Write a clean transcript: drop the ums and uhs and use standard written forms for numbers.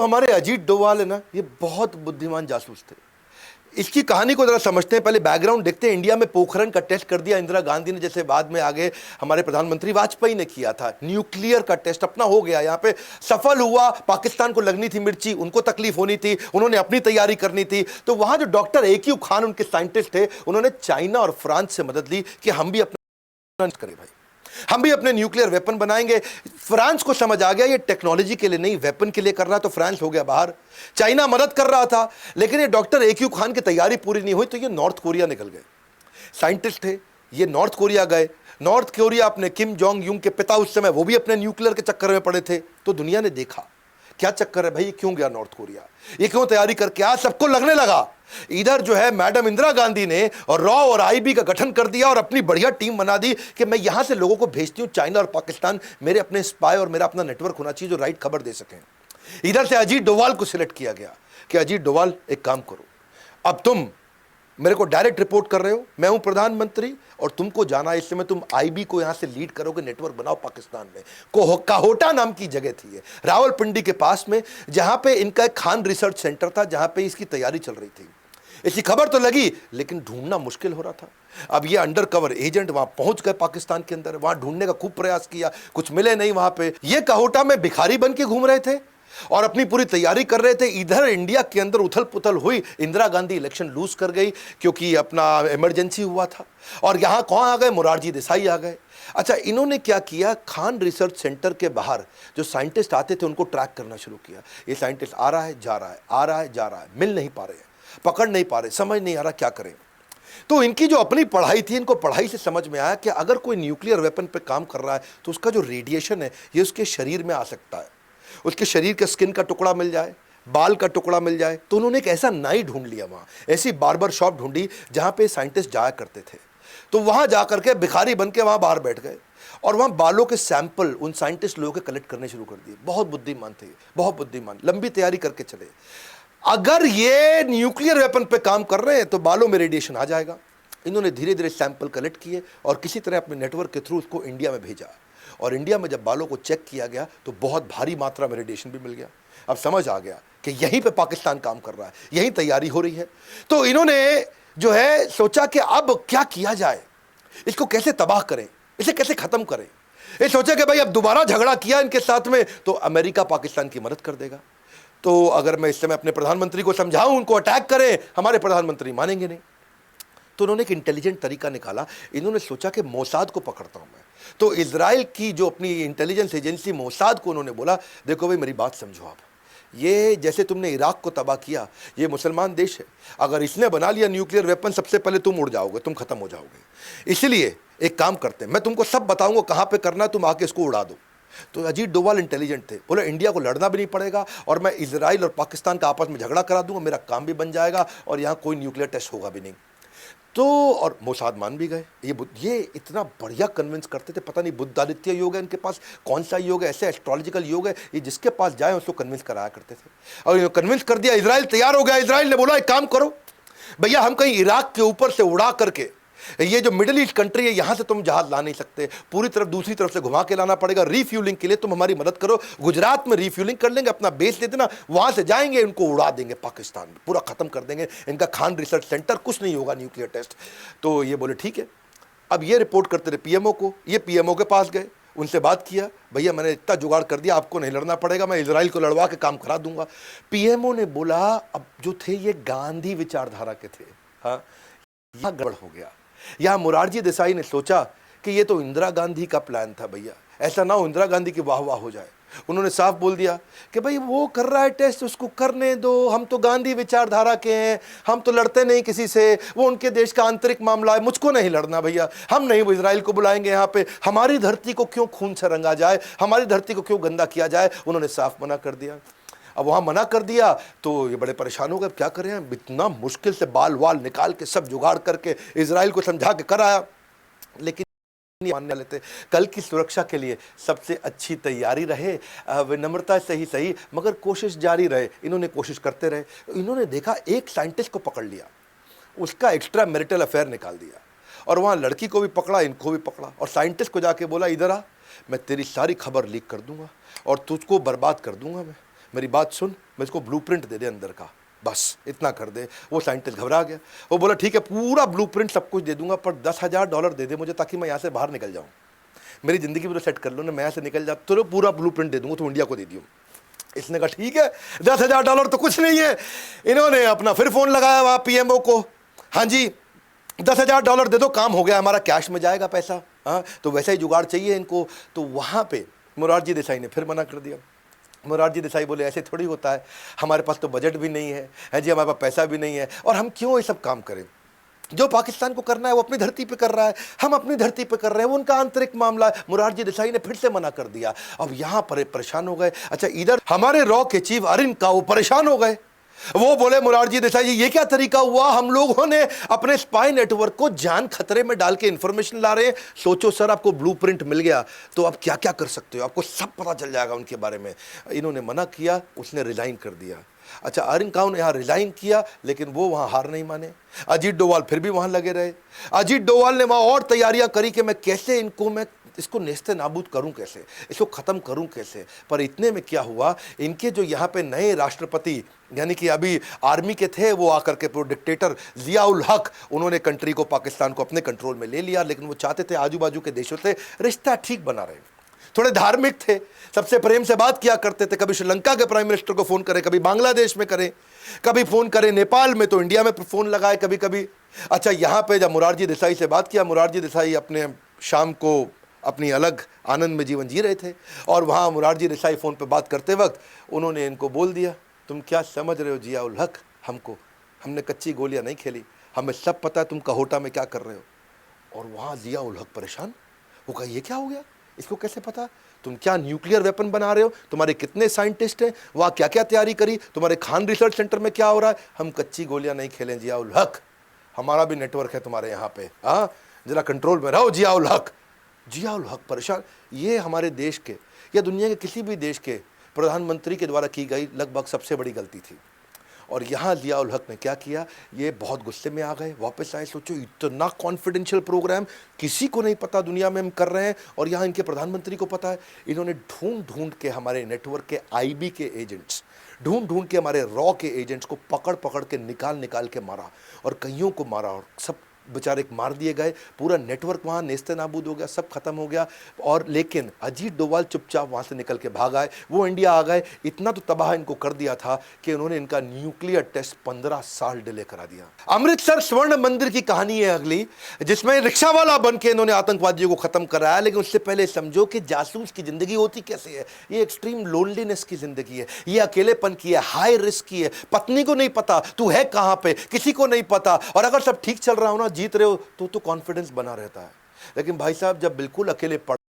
हमारे अजीत डोभाल है ना, ये बहुत बुद्धिमान जासूस थे। इसकी कहानी को जरा समझते हैं, पहले बैकग्राउंड देखते हैं। इंडिया में पोखरण का टेस्ट कर दिया इंदिरा गांधी ने, जैसे बाद में आगे हमारे प्रधानमंत्री वाजपेयी ने किया था। न्यूक्लियर का टेस्ट अपना हो गया, यहां पे सफल हुआ। पाकिस्तान को लगनी थी मिर्ची, उनको तकलीफ होनी थी, उन्होंने अपनी तैयारी करनी थी। तो वहां जो डॉक्टर AQ खान उनके साइंटिस्ट थे, उन्होंने चाइना और फ्रांस से मदद ली कि हम भी अपना करें भाई, हम भी अपने न्यूक्लियर वेपन बनाएंगे। फ्रांस को समझ आ गया ये टेक्नोलॉजी के लिए नहीं, वेपन के लिए कर रहा, तो फ्रांस हो गया बाहर। चाइना मदद कर रहा था, लेकिन ये डॉक्टर AQ खान की तैयारी पूरी नहीं हुई, तो ये नॉर्थ कोरिया निकल गए। साइंटिस्ट थे ये, नॉर्थ कोरिया गए। नॉर्थ कोरिया अपने किम जोंग यूंग के पिता उस समय, वो भी अपने न्यूक्लियर के चक्कर में पड़े थे। तो दुनिया ने देखा क्या चक्कर है भाई, ये क्यों गया नॉर्थ कोरिया, ये क्यों तैयारी करके आया। सबको लगने लगा इधर जो है मैडम इंदिरा गांधी ने और रॉ और IB का गठन कर दिया और अपनी बढ़िया टीम बना दी कि मैं यहां से लोगों को भेजती हूं चाइना और पाकिस्तान, मेरे अपने स्पाई और मेरा अपना नेटवर्क होना चाहिए जो राइट खबर दे सकें। इधर से अजीत डोभाल को सिलेक्ट किया गया कि अजीत डोभाल एक काम करो, अब तुम मेरे को डायरेक्ट रिपोर्ट कर रहे हो, मैं हूं प्रधानमंत्री और तुमको जाना है, इस समय तुम IB को यहां से लीड करोगे, नेटवर्क बनाओ पाकिस्तान में। काहोटा नाम की जगह थी, रावलपिंडी के पास में, जहां पे इनका एक खान रिसर्च सेंटर था, जहां पे इसकी तैयारी चल रही थी। इसकी खबर तो लगी, लेकिन ढूंढना मुश्किल हो रहा था। अब ये अंडर कवर एजेंट वहां पहुंच गए पाकिस्तान के अंदर, वहां ढूंढने का खूब प्रयास किया, कुछ मिले नहीं वहां पे। ये काहोटा में भिखारी बन के घूम रहे थे और अपनी पूरी तैयारी कर रहे थे। इधर इंडिया के अंदर उथल पुथल हुई, इंदिरा गांधी इलेक्शन लूज कर गई क्योंकि अपना इमरजेंसी हुआ था। और यहां कौन आ गए, मोरारजी देसाई आ गए। अच्छा, इन्होंने क्या किया, खान रिसर्च सेंटर के बाहर जो साइंटिस्ट आते थे उनको ट्रैक करना शुरू किया। ये साइंटिस्ट आ रहा है जा रहा है, आ रहा है जा रहा है, मिल नहीं पा रहे हैं, पकड़ नहीं पा रहे, समझ नहीं आ रहा क्या करें। तो इनकी जो अपनी पढ़ाई थी, इनको पढ़ाई से समझ में आया कि अगर कोई न्यूक्लियर वेपन पे काम कर रहा है तो उसका जो रेडिएशन है ये उसके शरीर में आ सकता है, उसके शरीर के स्किन का टुकड़ा मिल जाए, बाल का टुकड़ा मिल जाए। तो उन्होंने एक ऐसा नाई ढूंढ लिया, वहाँ ऐसी बार्बर शॉप ढूंढी जहाँ पे साइंटिस्ट जाया करते थे। तो वहाँ जा करके भिखारी बन के वहाँ बाहर बैठ गए और वहाँ बालों के सैंपल उन साइंटिस्ट लोगों के कलेक्ट करने शुरू कर दिए। बहुत बुद्धिमान थे, बहुत बुद्धिमान, लंबी तैयारी करके चले। अगर ये न्यूक्लियर वेपन पे काम कर रहे हैं तो बालों में रेडिएशन आ जाएगा। इन्होंने धीरे धीरे सैंपल कलेक्ट किए और किसी तरह अपने नेटवर्क के थ्रू उसको इंडिया में भेजा। और इंडिया में जब बालों को चेक किया गया तो बहुत भारी मात्रा में रेडिएशन भी मिल गया। अब समझ आ गया कि यहीं पे पाकिस्तान काम कर रहा है, यहीं तैयारी हो रही है। तो इन्होंने जो है सोचा कि अब क्या किया जाए, इसको कैसे तबाह करें, इसे कैसे खत्म करें। ये सोचा कि भाई अब दोबारा झगड़ा किया इनके साथ में तो अमेरिका पाकिस्तान की मदद कर देगा। तो अगर मैं इस समय अपने प्रधानमंत्री को समझाऊं उनको अटैक करें, हमारे प्रधानमंत्री मानेंगे नहीं। तो उन्होंने एक इंटेलिजेंट तरीका निकाला। इन्होंने सोचा कि मोसाद को पकड़ता हूं मैं। तो इजराइल की जो अपनी इंटेलिजेंस एजेंसी मोसाद को उन्होंने बोला, देखो भाई मेरी बात समझो आप, ये जैसे तुमने इराक को तबाह किया, ये मुसलमान देश है, अगर इसने बना लिया न्यूक्लियर वेपन सबसे पहले तुम उड़ जाओगे, तुम खत्म हो जाओगे। इसलिए एक काम करते हैं, मैं तुमको सब बताऊंगा कहां पे करना है, तुम आके इसको उड़ा दो। तो अजीत डोभाल इंटेलिजेंट थे, बोले इंडिया को लड़ना भी नहीं पड़ेगा और मैं इजराइल और पाकिस्तान का आपस में झगड़ा करा दूंगा, मेरा काम भी बन जाएगा और यहां कोई न्यूक्लियर टेस्ट होगा भी नहीं। तो और मोसाद मान भी गए। ये इतना बढ़िया कन्विंस करते थे, पता नहीं बुद्धादित्य योग है इनके पास, कौन सा योग है, ऐसे एस्ट्रोलॉजिकल योग है, ये जिसके पास जाए उसको कन्विंस कराया करते थे। और कन्विंस कर दिया, इजराइल तैयार हो गया। इजराइल ने बोला एक काम करो भैया, हम कहीं इराक के ऊपर से उड़ा करके, ये जो मिडिल ईस्ट कंट्री है यहां से तुम जहाज ला नहीं सकते, पूरी तरफ दूसरी तरफ से घुमा के लाना पड़ेगा। रीफ्यूलिंग के लिए तुम हमारी मदद करो, गुजरात में रीफ्यूलिंग कर लेंगे, अपना बेस दे देना, वहां से जाएंगे, इनको उड़ा देंगे पाकिस्तान में, पूरा खत्म कर देंगे इनका खान रिसर्च सेंटर, कुछ नहीं होगा न्यूक्लियर टेस्ट। तो ये बोले ठीक है। अब ये रिपोर्ट करते रहे PMO को, ये PMO के पास गए, उनसे बात किया, भैया मैंने इतना जुगाड़ कर दिया, आपको नहीं लड़ना पड़ेगा, मैं इजराइल को लड़वा के काम करा दूंगा। PMO ने बोला, अब जो थे ये गांधी विचारधारा के थे, हाँ यहां गड़बड़ हो गया। यहां मोरारजी देसाई ने सोचा कि ये तो इंदिरा गांधी का प्लान था भैया, ऐसा ना हो इंदिरा गांधी की वाह वाह हो जाए। उन्होंने साफ बोल दिया कि भाई वो कर रहा है टेस्ट, उसको करने दो, हम तो गांधी विचारधारा के हैं, हम तो लड़ते नहीं किसी से, वो उनके देश का आंतरिक मामला है, मुझको नहीं लड़ना भैया, हम नहीं वो इजराइल को बुलाएंगे यहाँ पे, हमारी धरती को क्यों खून से रंगा जाए, हमारी धरती को क्यों गंदा किया जाए। उन्होंने साफ मना कर दिया। अब वहाँ मना कर दिया तो ये बड़े परेशान हो गए, क्या करें, इतना मुश्किल से बाल वाल निकाल के सब जुगाड़ करके इजराइल को समझा के कराया, लेकिन मानने लेते। कल की सुरक्षा के लिए सबसे अच्छी तैयारी रहे, विनम्रता से ही सही मगर कोशिश जारी रहे। इन्होंने कोशिश करते रहे। इन्होंने देखा एक साइंटिस्ट को पकड़ लिया, उसका एक्स्ट्रा मैरिटल अफेयर निकाल दिया और वहाँ लड़की को भी पकड़ा, इनको भी पकड़ा और साइंटिस्ट को जाके बोला इधर आ, मैं तेरी सारी खबर लीक कर दूंगा और तुझको बर्बाद कर दूंगा मैं। मेरी बात सुन, मुझको ब्लूप्रिंट दे दे अंदर का, बस इतना कर दे। वो साइंटिस्ट घबरा गया, वो बोला ठीक है पूरा ब्लूप्रिंट सब कुछ दे दूंगा, पर $10,000 दे दे मुझे, ताकि मैं यहाँ से बाहर निकल जाऊँ, मेरी ज़िंदगी भी तो सेट कर लो ना, मैं यहाँ से निकल जा, तो पूरा ब्लूप्रिंट दे दूंगा, तो इंडिया को दे दियो। इसने कहा ठीक है, $10,000 तो कुछ नहीं है। इन्होंने अपना फिर फ़ोन लगाया वहाँ पीएमओ को, हाँ जी $10,000 दे दो, काम हो गया हमारा, कैश में जाएगा पैसा, हाँ तो वैसा ही जुगाड़ चाहिए इनको। तो वहाँ पे मोरारजी देसाई ने फिर मना कर दिया। मोरारजी देसाई बोले ऐसे थोड़ी होता है, हमारे पास तो बजट भी नहीं है जी, हमारे पास पैसा भी नहीं है, और हम क्यों ये सब काम करें। जो पाकिस्तान को करना है वो अपनी धरती पे कर रहा है, हम अपनी धरती पे कर रहे हैं, वो उनका आंतरिक मामला है। मोरारजी देसाई ने फिर से मना कर दिया। अब यहाँ पर परेशान हो गए। अच्छा, इधर हमारे रॉ के चीफ अरविंद काऊ परेशान हो गए। वो बोले मोरारजी देसाई जी ये क्या तरीका हुआ, हम लोगों ने अपने स्पाई नेटवर्क को जान खतरे में डाल के इंफॉर्मेशन ला रहे हैं। सोचो सर, आपको ब्लूप्रिंट मिल गया तो आप क्या क्या कर सकते हो, आपको सब पता चल जाएगा उनके बारे में। इन्होंने मना किया, उसने रिजाइन कर दिया। अच्छा, अरविंद काऊ ने यहाँ रिजाइन किया, लेकिन वो वहाँ हार नहीं माने। अजीत डोवाल फिर भी वहाँ लगे रहे। अजीत डोवाल ने वहाँ और तैयारियां करी कि मैं कैसे इसको नेस्ते नाबूद करूं, कैसे इसको ख़त्म करूं कैसे। पर इतने में क्या हुआ, इनके जो यहाँ पे नए राष्ट्रपति यानी कि अभी आर्मी के थे, वो आकर के पूरे डिक्टेटर जिया उल हक, उन्होंने कंट्री को, पाकिस्तान को अपने कंट्रोल में ले लिया। लेकिन वो चाहते थे आजू बाजू के देशों से रिश्ता ठीक बना रहे, थोड़े धार्मिक थे, सबसे प्रेम से बात किया करते थे। कभी श्रीलंका के प्राइम मिनिस्टर को फ़ोन करें, कभी बांग्लादेश में करें, कभी फ़ोन करें नेपाल में, तो इंडिया में फ़ोन लगाए कभी कभी। अच्छा, यहाँ पे जब मोरारजी देसाई से बात किया, मोरारजी देसाई अपने शाम को अपनी अलग आनंद में जीवन जी रहे थे, और वहाँ मोरारजी देसाई फ़ोन पे बात करते वक्त उन्होंने इनको बोल दिया, तुम क्या समझ रहे हो जिया उल हक, हमने कच्ची गोलियाँ नहीं खेली, हमें सब पता है तुम कहोटा में क्या कर रहे हो। और वहाँ जिया उल हक परेशान, वो कहा ये क्या हो गया, इसको कैसे पता, तुम क्या न्यूक्लियर वेपन बना रहे हो, तुम्हारे कितने साइंटिस्ट हैं, वहाँ क्या क्या तैयारी करी, तुम्हारे खान रिसर्च सेंटर में क्या हो रहा है। हम कच्ची गोलियाँ नहीं खेलें जिया उल हक, हमारा भी नेटवर्क है तुम्हारे यहाँ पे, हाँ जरा कंट्रोल में रहो जिया उल हक। जिया उल हक परेशान। ये हमारे देश के या दुनिया के किसी भी देश के प्रधानमंत्री के द्वारा की गई लगभग सबसे बड़ी गलती थी। और यहाँ जिया उल हक ने क्या किया, ये बहुत गुस्से में आ गए, वापस आए। सोचो, इतना कॉन्फिडेंशियल प्रोग्राम किसी को नहीं पता दुनिया में हम कर रहे हैं, और यहाँ इनके प्रधानमंत्री को पता है। इन्होंने ढूंढ ढूंढ के हमारे नेटवर्क के आईबी के एजेंट्स, ढूंढ ढूंढ के हमारे रॉ के एजेंट्स को पकड़ पकड़ के निकाल के मारा, और कईयों को मारा, और सब बेचारे मार दिए गए। पूरा नेटवर्क वहाँ नेस्ते नाबूद हो गया, सब खत्म हो गया। और लेकिन अजीत डोवाल चुपचाप वहाँ से निकल के भाग आए, वो इंडिया आ गए। इतना तो तबाह इनको कर दिया था कि उन्होंने इनका न्यूक्लियर टेस्ट 15 साल डिले करा दिया। अमृतसर स्वर्ण मंदिर की कहानी है अगली, जिसमें रिक्शा वाला बन के इन्होंने आतंकवादियों को खत्म कराया। लेकिन उससे पहले समझो कि जासूस की जिंदगी होती कैसे है। ये एक्सट्रीम लोनलीनेस की जिंदगी है, ये अकेलेपन की है, हाई रिस्क की है। पत्नी को नहीं पता तू है कहाँ पे, किसी को नहीं पता। और अगर सब ठीक चल रहा हो ना, जीत रहे हो, तो कॉन्फिडेंस बना रहता है। लेकिन भाई साहब, जब बिल्कुल अकेले पड़